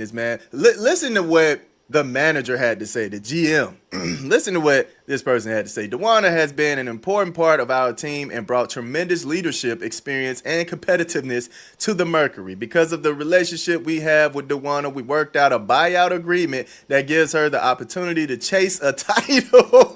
this, man. Listen to what the manager had to say, the GM. Listen to what this person had to say. DeWanna has been an important part of our team and brought tremendous leadership experience and competitiveness to the Mercury. Because of the relationship we have with DeWanna, we worked out a buyout agreement that gives her the opportunity to chase a title.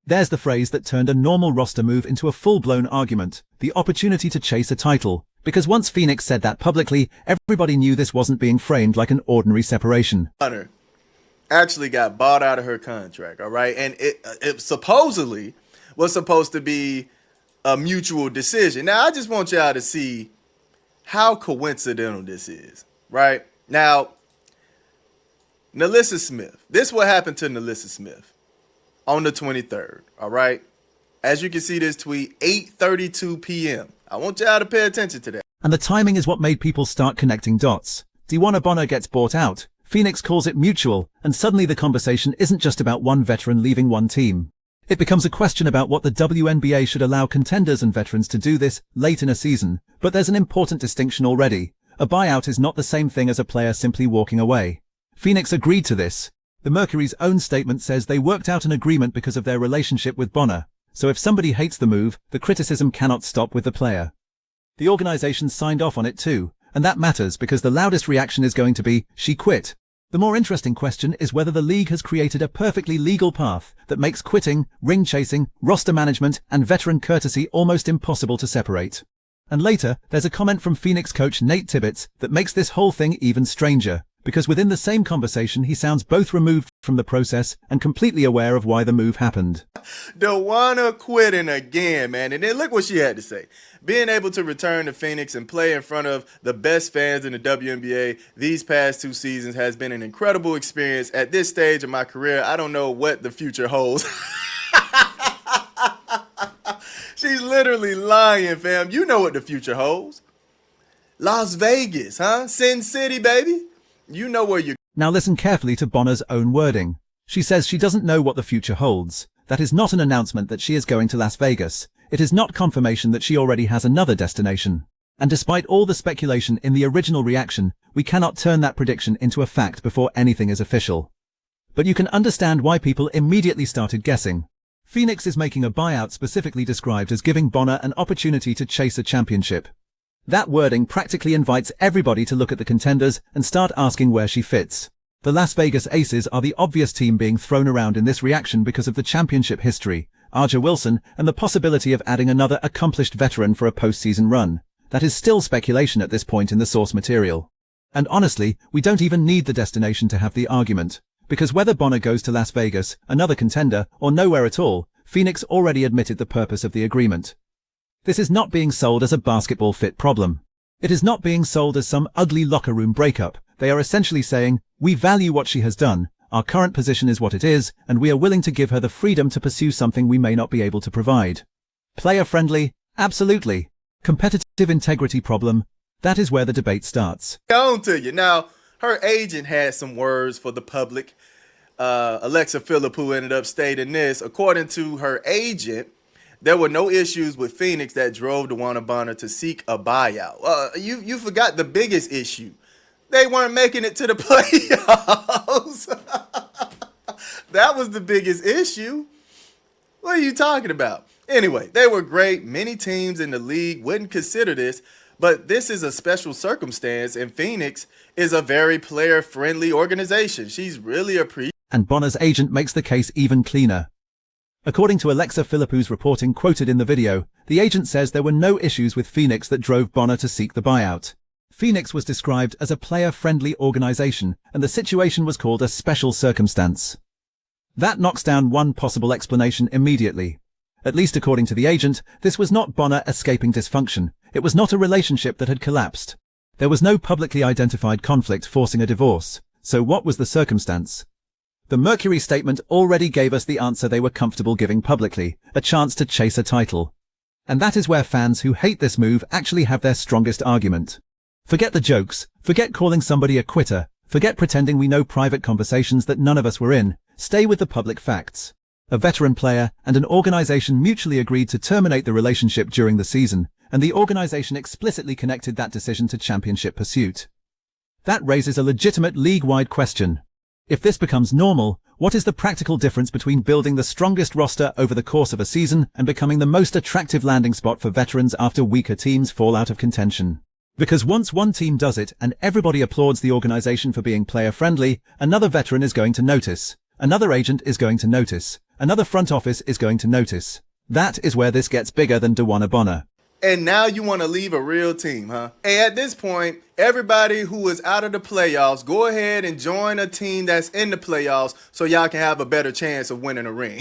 There's the phrase that turned a normal roster move into a full-blown argument, the opportunity to chase a title. Because once Phoenix said that publicly, everybody knew this wasn't being framed like an ordinary separation. Hunter actually got bought out of her contract, all right? And it supposedly was supposed to be a mutual decision. Now, I just want y'all to see how coincidental this is, right? Now, Nalissa Smith. This is what happened to Nalissa Smith on the 23rd, all right? As you can see this tweet, 8:32 p.m. I want y'all to pay attention to that. And the timing is what made people start connecting dots. DeWanna Bonner gets bought out, Phoenix calls it mutual, and suddenly the conversation isn't just about one veteran leaving one team. It becomes a question about what the WNBA should allow contenders and veterans to do this late in a season, but there's an important distinction already. A buyout is not the same thing as a player simply walking away. Phoenix agreed to this. The Mercury's own statement says they worked out an agreement because of their relationship with Bonner. So if somebody hates the move, the criticism cannot stop with the player. The organization signed off on it too, and that matters because the loudest reaction is going to be, she quit. The more interesting question is whether the league has created a perfectly legal path that makes quitting, ring chasing, roster management, and veteran courtesy almost impossible to separate. And later, there's a comment from Phoenix coach Nate Tibbetts that makes this whole thing even stranger. Because within the same conversation, he sounds both removed from the process and completely aware of why the move happened. DeWanna quitting again, man. And then look what she had to say. Being able to return to Phoenix and play in front of the best fans in the WNBA these past 2 seasons has been an incredible experience. At this stage of my career, I don't know what the future holds. She's literally lying, fam. You know what the future holds. Las Vegas, huh? Sin City, baby. You know where you're... Now listen carefully to Bonner's own wording. She says she doesn't know what the future holds. That is not an announcement that she is going to Las Vegas. It is not confirmation that she already has another destination. And despite all the speculation in the original reaction, we cannot turn that prediction into a fact before anything is official. But you can understand why people immediately started guessing. Phoenix is making a buyout specifically described as giving Bonner an opportunity to chase a championship. That wording practically invites everybody to look at the contenders and start asking where she fits. The Las Vegas Aces are the obvious team being thrown around in this reaction because of the championship history, Arja Wilson, and the possibility of adding another accomplished veteran for a postseason run. That is still speculation at this point in the source material. And honestly, we don't even need the destination to have the argument. Because whether Bonner goes to Las Vegas, another contender, or nowhere at all, Phoenix already admitted the purpose of the agreement. This is not being sold as a basketball fit problem. It is not being sold as some ugly locker room breakup. They are essentially saying, we value what she has done, our current position is what it is, and we are willing to give her the freedom to pursue something we may not be able to provide. Player-friendly? Absolutely. Competitive integrity problem? That is where the debate starts. On to you. Now, her agent had some words for the public. Alexa Philippou ended up stating this. According to her agent, there were no issues with Phoenix that drove DeWanna Bonner to seek a buyout. You forgot the biggest issue. They weren't making it to the playoffs. That was the biggest issue. What are you talking about? Anyway, they were great. Many teams in the league wouldn't consider this, but this is a special circumstance, and Phoenix is a very player-friendly organization. She's really appreciated. And Bonner's agent makes the case even cleaner. According to Alexa Philippou's reporting quoted in the video, the agent says there were no issues with Phoenix that drove Bonner to seek the buyout. Phoenix was described as a player-friendly organization, and the situation was called a special circumstance. That knocks down one possible explanation immediately. At least according to the agent, this was not Bonner escaping dysfunction. It was not a relationship that had collapsed. There was no publicly identified conflict forcing a divorce. So what was the circumstance? The Mercury statement already gave us the answer they were comfortable giving publicly, a chance to chase a title. And that is where fans who hate this move actually have their strongest argument. Forget the jokes, forget calling somebody a quitter, forget pretending we know private conversations that none of us were in, stay with the public facts. A veteran player and an organization mutually agreed to terminate the relationship during the season, and the organization explicitly connected that decision to championship pursuit. That raises a legitimate league-wide question. If this becomes normal, what is the practical difference between building the strongest roster over the course of a season and becoming the most attractive landing spot for veterans after weaker teams fall out of contention? Because once one team does it and everybody applauds the organization for being player-friendly, another veteran is going to notice. Another agent is going to notice. Another front office is going to notice. That is where this gets bigger than DeWanna Bonner. And now you want to leave a real team, huh? Hey, at this point, everybody who is out of the playoffs, go ahead and join a team that's in the playoffs so y'all can have a better chance of winning a ring.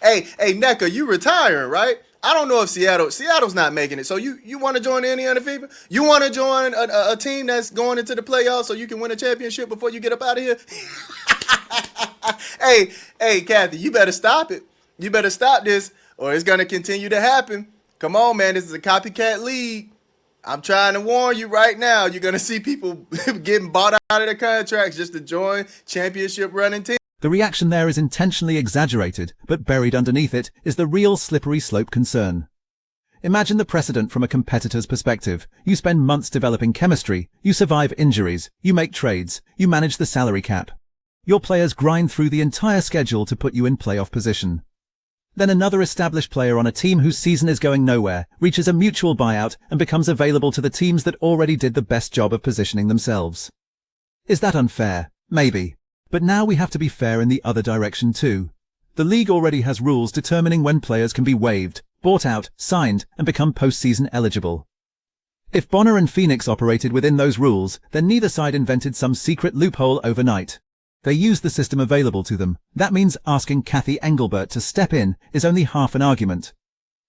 Hey, NECA, you retiring, right? I don't know if Seattle's not making it. So you want to join the Indiana Fever? You want to join a team that's going into the playoffs so you can win a championship before you get up out of here? Hey, Kathy, you better stop it. You better stop this or it's going to continue to happen. Come on, man. This is a copycat league. I'm trying to warn you right now. You're going to see people getting bought out of their contracts just to join championship running teams. The reaction there is intentionally exaggerated, but buried underneath it is the real slippery slope concern. Imagine the precedent from a competitor's perspective. You spend months developing chemistry, you survive injuries, you make trades, you manage the salary cap. Your players grind through the entire schedule to put you in playoff position. Then another established player on a team whose season is going nowhere reaches a mutual buyout and becomes available to the teams that already did the best job of positioning themselves. Is that unfair? Maybe. But now we have to be fair in the other direction too. The league already has rules determining when players can be waived, bought out, signed, and become postseason eligible. If Bonner and Phoenix operated within those rules, then neither side invented some secret loophole overnight. They used the system available to them. That means asking Kathy Engelbert to step in is only half an argument.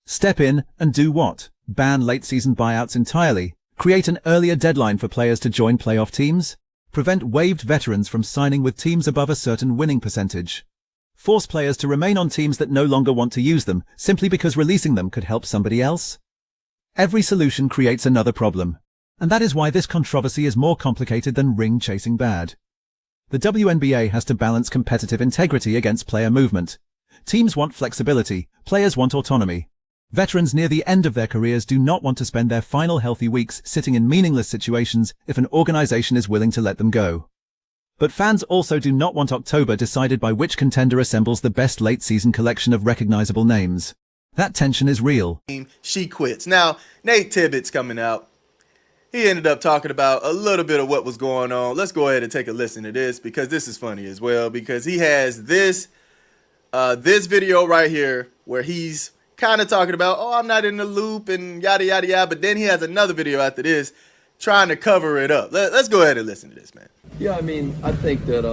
Step in and do what? Ban late-season buyouts entirely? Create an earlier deadline for players to join playoff teams? Prevent waived veterans from signing with teams above a certain winning percentage? Force players to remain on teams that no longer want to use them, simply because releasing them could help somebody else? Every solution creates another problem. And that is why this controversy is more complicated than ring-chasing bad. The WNBA has to balance competitive integrity against player movement. Teams want flexibility, players want autonomy. Veterans near the end of their careers do not want to spend their final healthy weeks sitting in meaningless situations if an organization is willing to let them go. But fans also do not want October decided by which contender assembles the best late-season collection of recognizable names. That tension is real. She quits. Now, Nate Tibbetts coming out. He ended up talking about a little bit of what was going on. Let's go ahead and take a listen to this because this is funny as well because he has this video right here where he's kind of talking about, oh, I'm not in the loop and yada, yada, yada. But then he has another video after this trying to cover it up. Let's go ahead and listen to this, man. Yeah, I mean, I think that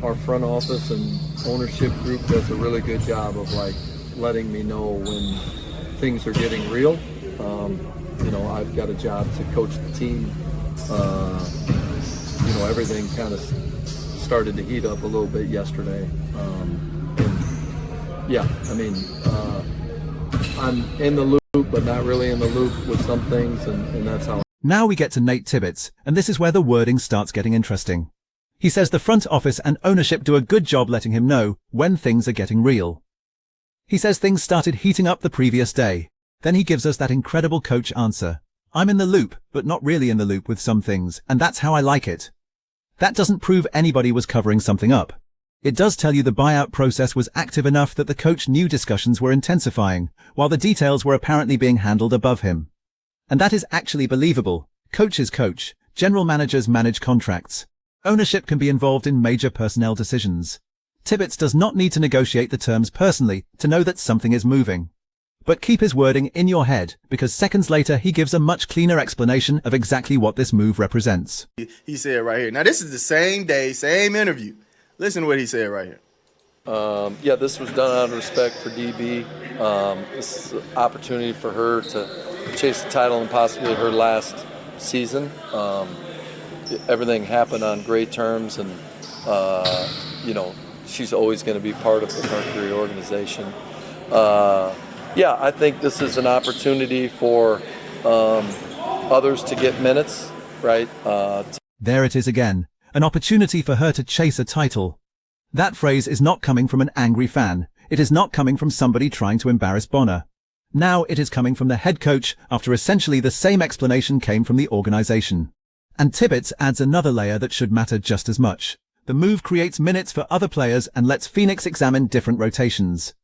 our front office and ownership group does a really good job of like letting me know when things are getting real. You know, I've got a job to coach the team. You know, everything kind of started to heat up a little bit yesterday. And yeah, I mean, I'm in the loop, but not really in the loop with some things, and that's how. Now we get to Nate Tibbetts, and this is where the wording starts getting interesting. He says the front office and ownership do a good job letting him know when things are getting real. He says things started heating up the previous day. Then he gives us that incredible coach answer. I'm in the loop, but not really in the loop with some things, and that's how I like it. That doesn't prove anybody was covering something up. It does tell you the buyout process was active enough that the coach knew discussions were intensifying, while the details were apparently being handled above him. And that is actually believable. Coaches coach, general managers manage contracts. Ownership can be involved in major personnel decisions. Tibbetts does not need to negotiate the terms personally to know that something is moving. But keep his wording in your head, because seconds later he gives a much cleaner explanation of exactly what this move represents. He said right here. Now this is the same day, same interview. Listen to what he said right here. Yeah, this was done out of respect for DB. This is an opportunity for her to chase the title and possibly her last season. Everything happened on great terms, and you know, she's always going to be part of the Mercury organization. Yeah, I think this is an opportunity for others to get minutes, right? There it is again, an opportunity for her to chase a title. That phrase is not coming from an angry fan. It is not coming from somebody trying to embarrass Bonner. Now it is coming from the head coach after essentially the same explanation came from the organization. And Tibbetts adds another layer that should matter just as much. The move creates minutes for other players and lets Phoenix examine different rotations.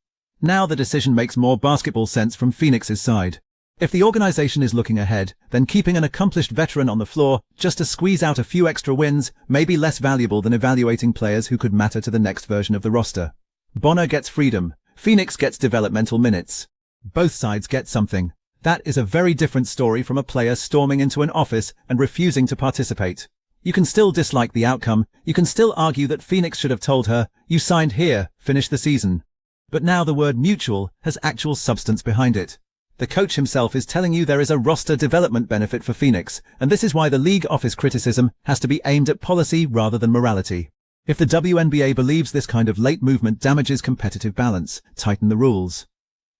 Now the decision makes more basketball sense from Phoenix's side. If the organization is looking ahead, then keeping an accomplished veteran on the floor just to squeeze out a few extra wins may be less valuable than evaluating players who could matter to the next version of the roster. Bonner gets freedom. Phoenix gets developmental minutes. Both sides get something. That is a very different story from a player storming into an office and refusing to participate. You can still dislike the outcome. You can still argue that Phoenix should have told her, "You signed here, finish the season." But now the word mutual has actual substance behind it. The coach himself is telling you there is a roster development benefit for Phoenix, and this is why the league office criticism has to be aimed at policy rather than morality. If the WNBA believes this kind of late movement damages competitive balance, tighten the rules.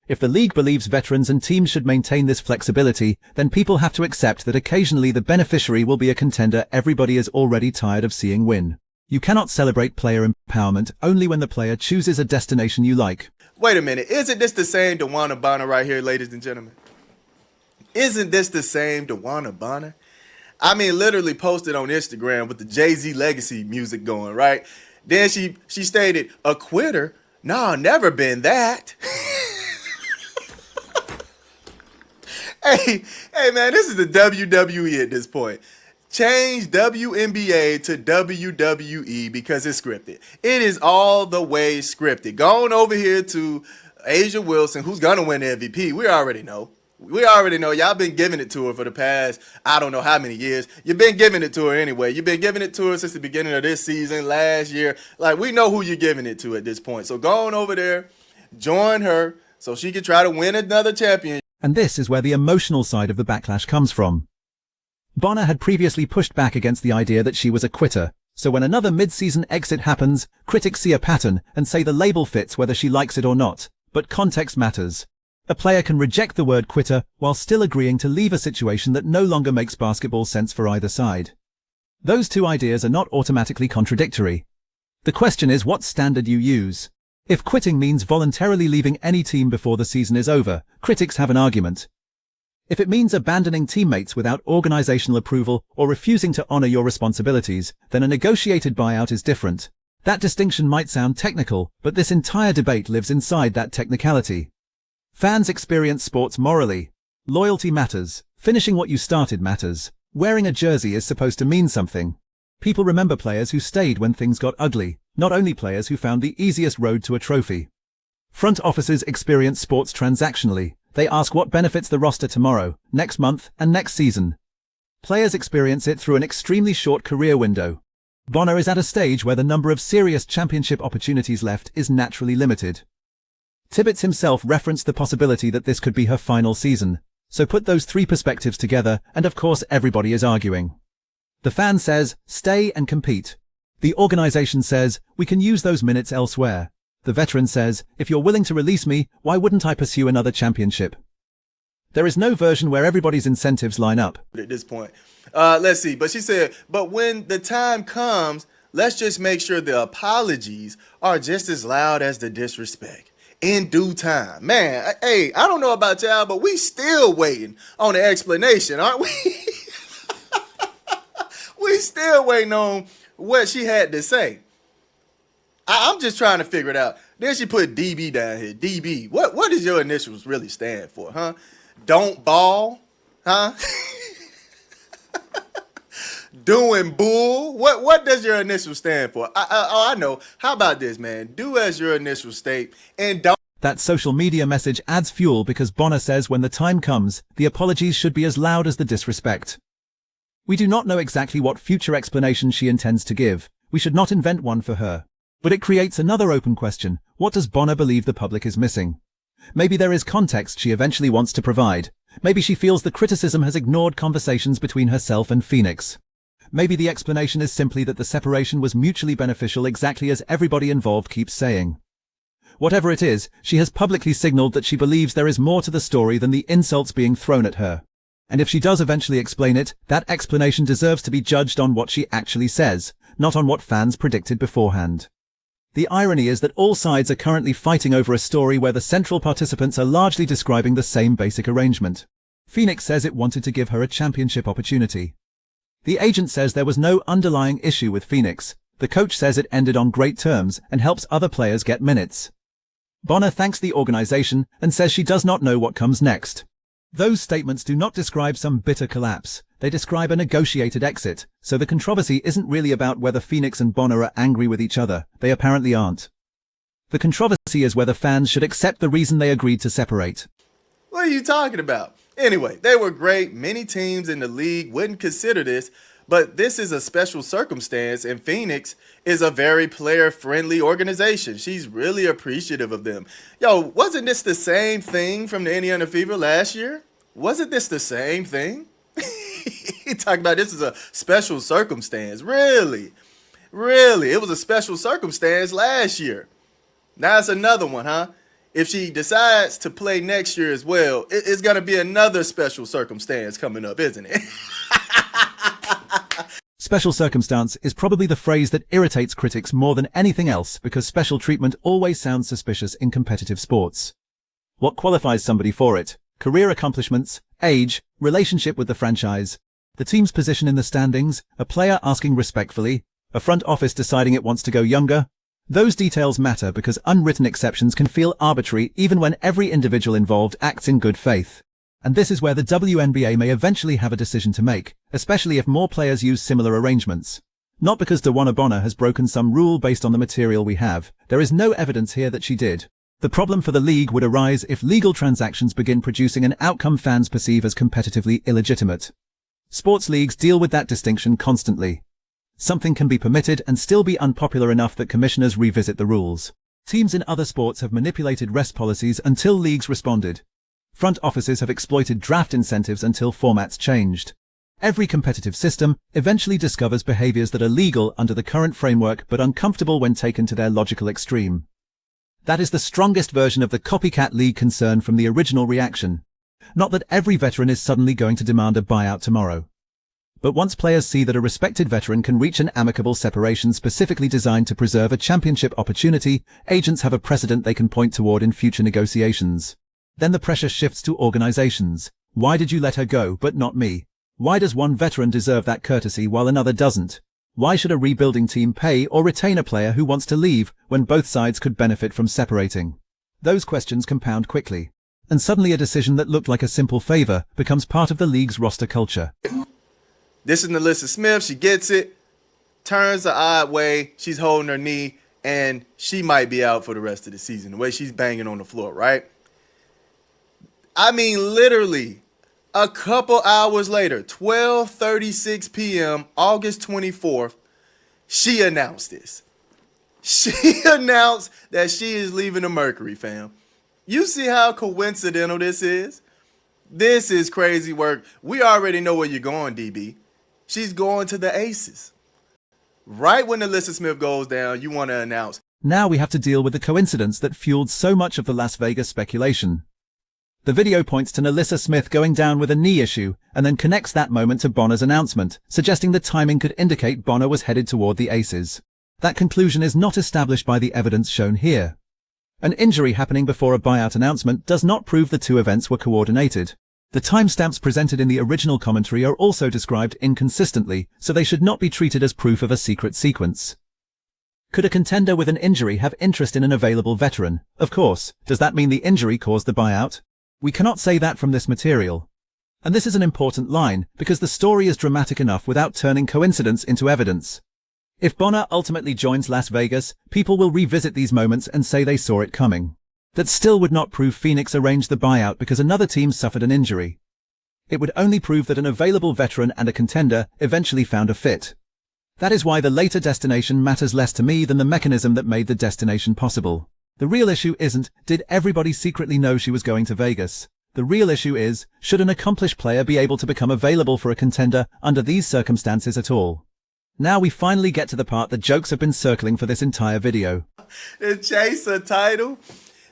If the league believes veterans and teams should maintain this flexibility, then people have to accept that occasionally the beneficiary will be a contender everybody is already tired of seeing win. You cannot celebrate player empowerment only when the player chooses a destination you like. Wait a minute. Isn't this the same DeWanna Bonner right here, ladies and gentlemen? Isn't this the same DeWanna Bonner? I mean, literally posted on Instagram with the Jay-Z legacy music going, right? Then she stated, "A quitter? No, never been that." Hey, man, this is the WWE at this point. Change WNBA to WWE because it's scripted. It is all the way scripted. Going over here to Asia Wilson, who's going to win the MVP. We already know. Y'all been giving it to her for the past, I don't know how many years. You've been giving it to her anyway. You've been giving it to her since the beginning of this season, last year. Like, we know who you're giving it to at this point. So go on over there, join her so she can try to win another championship. And this is where the emotional side of the backlash comes from. Bonner had previously pushed back against the idea that she was a quitter, so when another mid-season exit happens, critics see a pattern and say the label fits whether she likes it or not, but context matters. A player can reject the word quitter while still agreeing to leave a situation that no longer makes basketball sense for either side. Those two ideas are not automatically contradictory. The question is what standard you use. If quitting means voluntarily leaving any team before the season is over, critics have an argument. If it means abandoning teammates without organizational approval or refusing to honor your responsibilities, then a negotiated buyout is different. That distinction might sound technical, but this entire debate lives inside that technicality. Fans experience sports morally. Loyalty matters. Finishing what you started matters. Wearing a jersey is supposed to mean something. People remember players who stayed when things got ugly, not only players who found the easiest road to a trophy. Front offices experience sports transactionally. They ask what benefits the roster tomorrow, next month, and next season. Players experience it through an extremely short career window. Bonner is at a stage where the number of serious championship opportunities left is naturally limited. Tibbetts himself referenced the possibility that this could be her final season. So put those three perspectives together, and of course everybody is arguing. The fan says, stay and compete. The organization says, we can use those minutes elsewhere. The veteran says, if you're willing to release me, why wouldn't I pursue another championship? There is no version where everybody's incentives line up. At this point, let's see. But she said, but when the time comes, let's just make sure the apologies are just as loud as the disrespect. In due time. Man, hey, I don't know about y'all, but we still waiting on the explanation, aren't we? We still waiting on what she had to say. I'm just trying to figure it out. Then she put DB down here. DB. What does your initials really stand for, huh? Don't ball, huh? Doing bull. What does your initials stand for? I know. How about this, man? Do as your initials state and don't. That social media message adds fuel because Bonner says when the time comes, the apologies should be as loud as the disrespect. We do not know exactly what future explanation she intends to give. We should not invent one for her. But it creates another open question. What does Bonner believe the public is missing? Maybe there is context she eventually wants to provide. Maybe she feels the criticism has ignored conversations between herself and Phoenix. Maybe the explanation is simply that the separation was mutually beneficial exactly as everybody involved keeps saying. Whatever it is, she has publicly signaled that she believes there is more to the story than the insults being thrown at her. And if she does eventually explain it, that explanation deserves to be judged on what she actually says, not on what fans predicted beforehand. The irony is that all sides are currently fighting over a story where the central participants are largely describing the same basic arrangement. Phoenix says it wanted to give her a championship opportunity. The agent says there was no underlying issue with Phoenix. The coach says it ended on great terms and helps other players get minutes. Bonner thanks the organization and says she does not know what comes next. Those statements do not describe some bitter collapse. They describe a negotiated exit, so the controversy isn't really about whether Phoenix and Bonner are angry with each other. They apparently aren't. The controversy is whether fans should accept the reason they agreed to separate. What are you talking about? Anyway, they were great. Many teams in the league wouldn't consider this, but this is a special circumstance, and Phoenix is a very player-friendly organization. She's really appreciative of them. Yo, wasn't this the same thing from the Indiana Fever last year? Wasn't this the same thing? He talked about this is a special circumstance. Really? Really? It was a special circumstance last year. Now it's another one, huh? If she decides to play next year as well, it's going to be another special circumstance coming up, isn't it? Special circumstance is probably the phrase that irritates critics more than anything else because special treatment always sounds suspicious in competitive sports. What qualifies somebody for it? Career accomplishments, age, relationship with the franchise, the team's position in the standings, a player asking respectfully, a front office deciding it wants to go younger. Those details matter because unwritten exceptions can feel arbitrary even when every individual involved acts in good faith. And this is where the WNBA may eventually have a decision to make, especially if more players use similar arrangements. Not because DeWanna Bonner has broken some rule based on the material we have. There is no evidence here that she did. The problem for the league would arise if legal transactions begin producing an outcome fans perceive as competitively illegitimate. Sports leagues deal with that distinction constantly. Something can be permitted and still be unpopular enough that commissioners revisit the rules. Teams in other sports have manipulated rest policies until leagues responded. Front offices have exploited draft incentives until formats changed. Every competitive system eventually discovers behaviors that are legal under the current framework but uncomfortable when taken to their logical extreme. That is the strongest version of the copycat league concern from the original reaction. Not that every veteran is suddenly going to demand a buyout tomorrow. But once players see that a respected veteran can reach an amicable separation specifically designed to preserve a championship opportunity, agents have a precedent they can point toward in future negotiations. Then the pressure shifts to organizations. Why did you let her go, but not me? Why does one veteran deserve that courtesy while another doesn't? Why should a rebuilding team pay or retain a player who wants to leave when both sides could benefit from separating? Those questions compound quickly. And suddenly a decision that looked like a simple favor becomes part of the league's roster culture. This is Alyssa Smith. She gets it, turns the odd way. She's holding her knee, and she might be out for the rest of the season, the way she's banging on the floor, right? I mean, literally, a couple hours later, 12:36 p.m., August 24th, she announced this. She announced that she is leaving the Mercury, fam. You see how coincidental this is? This is crazy work. We already know where you're going, DB. She's going to the Aces. Right when Alyssa Smith goes down, you want to announce. Now we have to deal with the coincidence that fueled so much of the Las Vegas speculation. The video points to Alyssa Smith going down with a knee issue and then connects that moment to Bonner's announcement, suggesting the timing could indicate Bonner was headed toward the Aces. That conclusion is not established by the evidence shown here. An injury happening before a buyout announcement does not prove the two events were coordinated. The timestamps presented in the original commentary are also described inconsistently, so they should not be treated as proof of a secret sequence. Could a contender with an injury have interest in an available veteran? Of course. Does that mean the injury caused the buyout? We cannot say that from this material. And this is an important line, because the story is dramatic enough without turning coincidence into evidence. If Bonner ultimately joins Las Vegas, people will revisit these moments and say they saw it coming. That still would not prove Phoenix arranged the buyout because another team suffered an injury. It would only prove that an available veteran and a contender eventually found a fit. That is why the later destination matters less to me than the mechanism that made the destination possible. The real issue isn't, did everybody secretly know she was going to Vegas? The real issue is, should an accomplished player be able to become available for a contender under these circumstances at all? Now we finally get to the part that jokes have been circling for this entire video. To chase a title?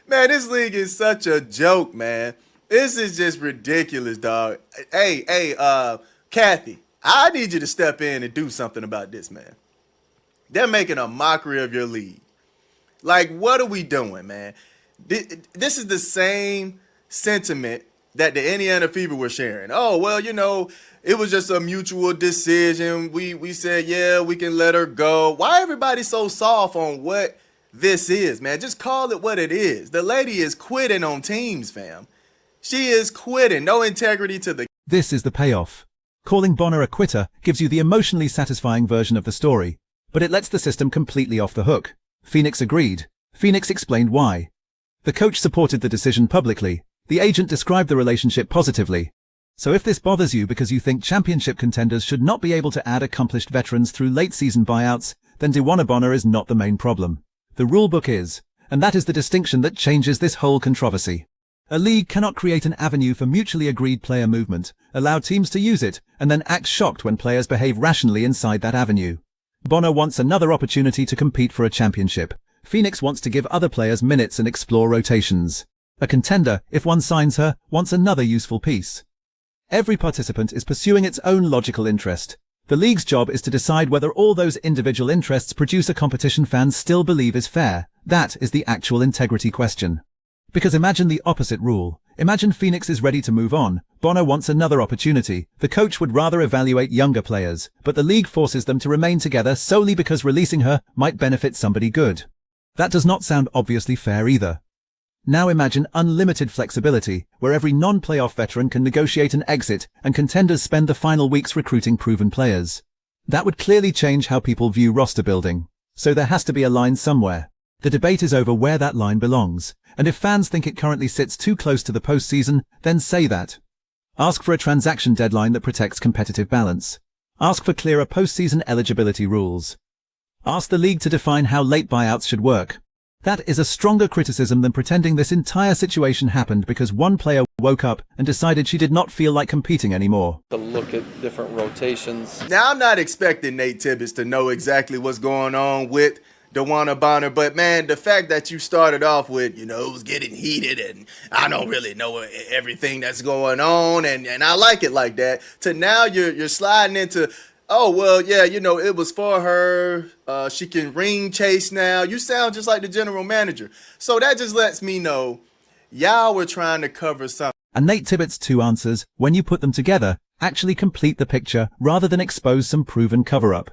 Man, this league is such a joke, man. This is just ridiculous, dog. Hey, Kathy, I need you to step in and do something about this, man. They're making a mockery of your league. Like, what are we doing, man? This is the same sentiment that the Indiana Fever were sharing. Oh, well, it was just a mutual decision. We said, yeah, we can let her go. Why everybody so soft on what this is, man? Just call it what it is. The lady is quitting on teams, fam. She is quitting. No integrity to the... This is the payoff. Calling Bonner a quitter gives you the emotionally satisfying version of the story, but it lets the system completely off the hook. Phoenix agreed. Phoenix explained why. The coach supported the decision publicly. The agent described the relationship positively. So if this bothers you because you think championship contenders should not be able to add accomplished veterans through late-season buyouts, then DeWanna Bonner is not the main problem. The rulebook is, and that is the distinction that changes this whole controversy. A league cannot create an avenue for mutually agreed player movement, allow teams to use it, and then act shocked when players behave rationally inside that avenue. Bonner wants another opportunity to compete for a championship. Phoenix wants to give other players minutes and explore rotations. A contender, if one signs her, wants another useful piece. Every participant is pursuing its own logical interest. The league's job is to decide whether all those individual interests produce a competition fans still believe is fair. That is the actual integrity question. Because imagine the opposite rule. Imagine Phoenix is ready to move on. Bonner wants another opportunity. The coach would rather evaluate younger players, but the league forces them to remain together solely because releasing her might benefit somebody good. That does not sound obviously fair either. Now imagine unlimited flexibility, where every non-playoff veteran can negotiate an exit and contenders spend the final weeks recruiting proven players. That would clearly change how people view roster building. So there has to be a line somewhere. The debate is over where that line belongs, and if fans think it currently sits too close to the postseason, then say that. Ask for a transaction deadline that protects competitive balance. Ask for clearer postseason eligibility rules. Ask the league to define how late buyouts should work. That is a stronger criticism than pretending this entire situation happened because one player woke up and decided she did not feel like competing anymore. To look at different rotations. Now, I'm not expecting Nate Tibbetts to know exactly what's going on with DeWanna Bonner, but man, the fact that you started off with, it was getting heated and I don't really know everything that's going on and I like it like that, to now you're sliding into, oh, well, yeah, it was for her. She can ring chase now. You sound just like the general manager. So that just lets me know y'all were trying to cover something. And Nate Tibbetts' two answers, when you put them together, actually complete the picture rather than expose some proven cover-up.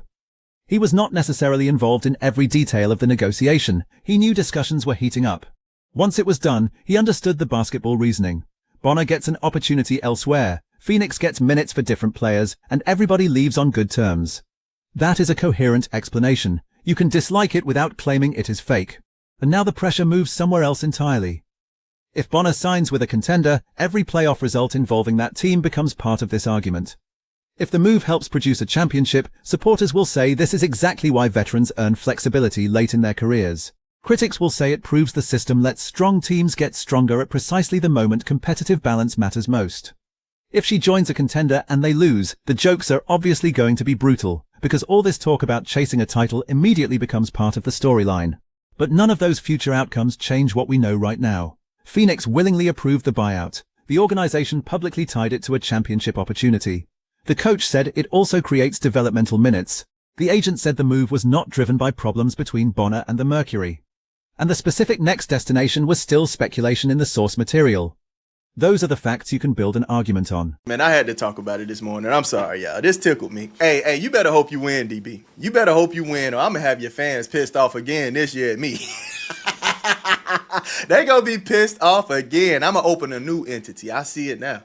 He was not necessarily involved in every detail of the negotiation. He knew discussions were heating up. Once it was done, he understood the basketball reasoning. Bonner gets an opportunity elsewhere. Phoenix gets minutes for different players, and everybody leaves on good terms. That is a coherent explanation. You can dislike it without claiming it is fake. And now the pressure moves somewhere else entirely. If Bonner signs with a contender, every playoff result involving that team becomes part of this argument. If the move helps produce a championship, supporters will say this is exactly why veterans earn flexibility late in their careers. Critics will say it proves the system lets strong teams get stronger at precisely the moment competitive balance matters most. If she joins a contender and they lose, the jokes are obviously going to be brutal, because all this talk about chasing a title immediately becomes part of the storyline. But none of those future outcomes change what we know right now. Phoenix willingly approved the buyout. The organization publicly tied it to a championship opportunity. The coach said it also creates developmental minutes. The agent said the move was not driven by problems between Bonner and the Mercury. And the specific next destination was still speculation in the source material. Those are the facts you can build an argument on. Man, I had to talk about it this morning. I'm sorry, y'all. This tickled me. Hey, you better hope you win, DB. You better hope you win, or I'm going to have your fans pissed off again this year at me. They going to be pissed off again. I'm going to open a new entity. I see it now.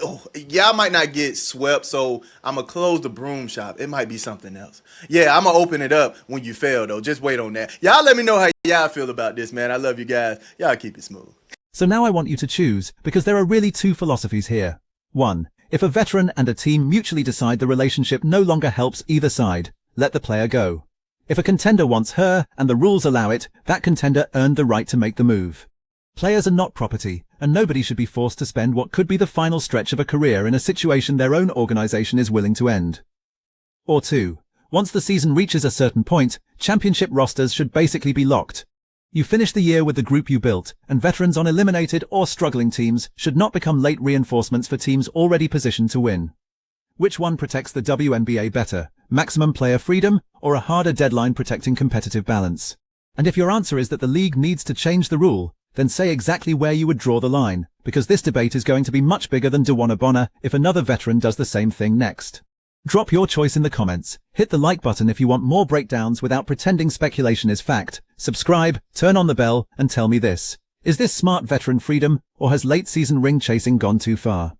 Oh, y'all might not get swept, so I'm going to close the broom shop. It might be something else. Yeah, I'm going to open it up when you fail, though. Just wait on that. Y'all let me know how y'all feel about this, man. I love you guys. Y'all keep it smooth. So now I want you to choose, because there are really two philosophies here. 1. If a veteran and a team mutually decide the relationship no longer helps either side, let the player go. If a contender wants her, and the rules allow it, that contender earned the right to make the move. Players are not property, and nobody should be forced to spend what could be the final stretch of a career in a situation their own organization is willing to end. Or 2. Once the season reaches a certain point, championship rosters should basically be locked. You finish the year with the group you built, and veterans on eliminated or struggling teams should not become late reinforcements for teams already positioned to win. Which one protects the WNBA better, maximum player freedom, or a harder deadline protecting competitive balance? And if your answer is that the league needs to change the rule, then say exactly where you would draw the line, because this debate is going to be much bigger than DeWanna Bonner if another veteran does the same thing next. Drop your choice in the comments, hit the like button if you want more breakdowns without pretending speculation is fact, subscribe, turn on the bell, and tell me this. Is this smart veteran freedom, or has late season ring chasing gone too far?